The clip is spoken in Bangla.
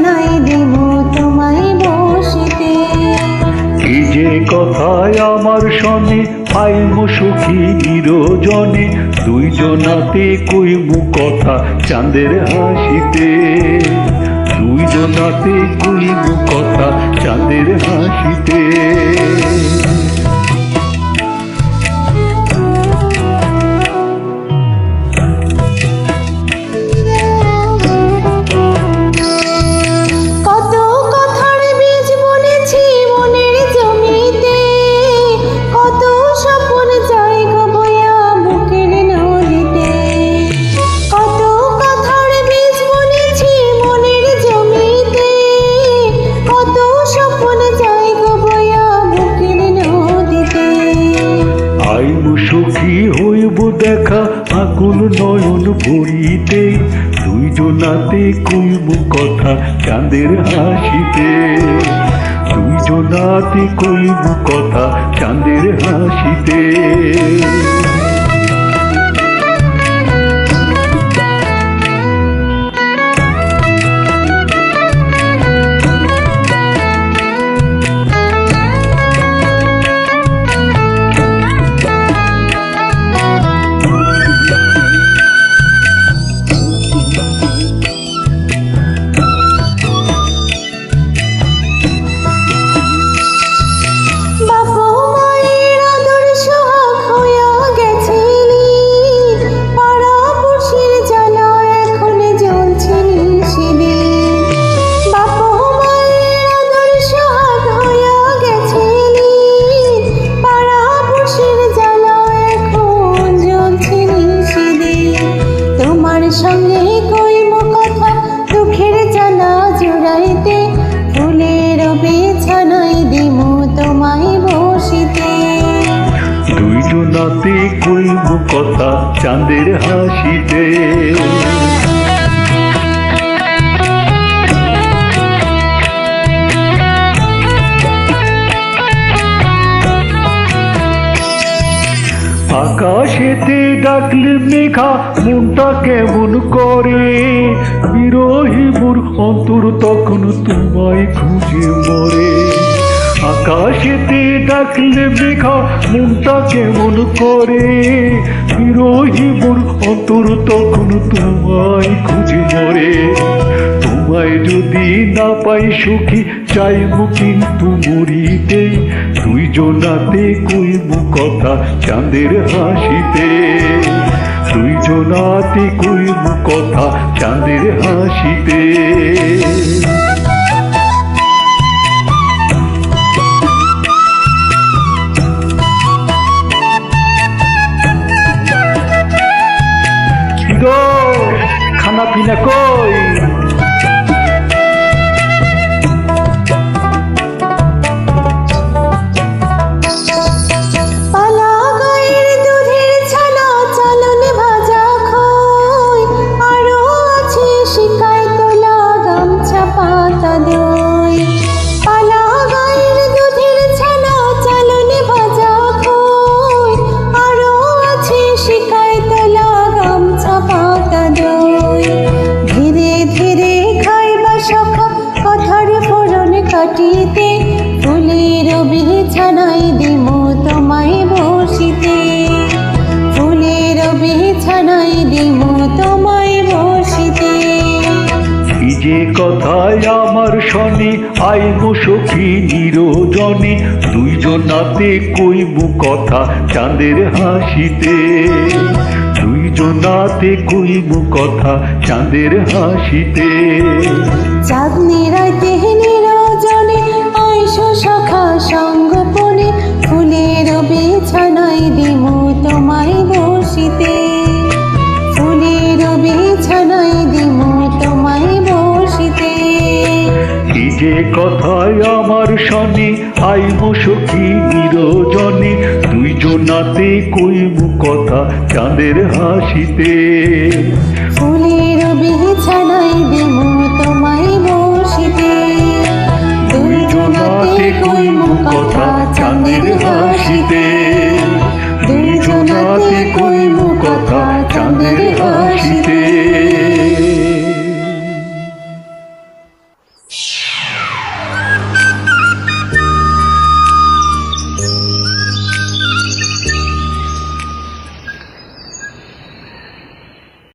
বিছানায় দিব তোমায় বসিতে। এই যে কথায় আমার শনে আইমু সুখী নিরজনে, দুইজনাতে কইমু কথা চাঁদের হাসিতে। দুইজনাতে কইমু কথা চাঁদের হাসিতে। সুখী হইব দেখা আকুল নয়ন ভরিতে, দুইজনাতে কইব কথা চাঁদের হাসিতে। দুইজনাতে কইব কথা চাঁদের হাসিতে। সঙ্গে কইব কথা দুঃখের জ্বালা জুড়াইতে, ফুলের বিছানায় দিব তোমায় বসিতে। দুইজনাতে কইব কথা চাঁদের হাসিতে। আকাশেতে ডাকলে মেঘা মনটা কেমন করে, বিরহী মোর অন্তর তখন তোমায় খুঁজে মরে। আকাশেতে ডাকলে মেঘা মনটা কেমন করে, বিরহী মোর অন্তর তখন তোমায় খুঁজে মরে। তোমায় যদি না পাই সুখী চাইবো কিন্তু মরিতে, দুইজনাতে কইব কথা চাঁদের হাসিতে। দুইজনাতে কইব কথা চাঁদের হাসিতে। খানা পিনা কই? কাটিতে ফুলের বিছানায় দিব তোমায় বসিতে। ফুলের বিছানায় দিব তোমায় বসিতে। এই যে কথায় আমার শনে আইব সখী নিরজনে, দুইজনাতে কইব কথা চাঁদের হাসিতে। দুইজনাতে কইব কথা চাঁদের হাসিতে। চাঁদনি রাতে নিরজনে আইসো সখা সঙ্গপনে, ফুলের বিছানায় দিব তোমায় বসিতে। ফুলের বিছানায় দিব তোমায় বসিতে। এই যে কথায় আমার শনে আইব সখী নিরজনে, দুইজনাতে কইব কথা চাঁদের হাসিতে।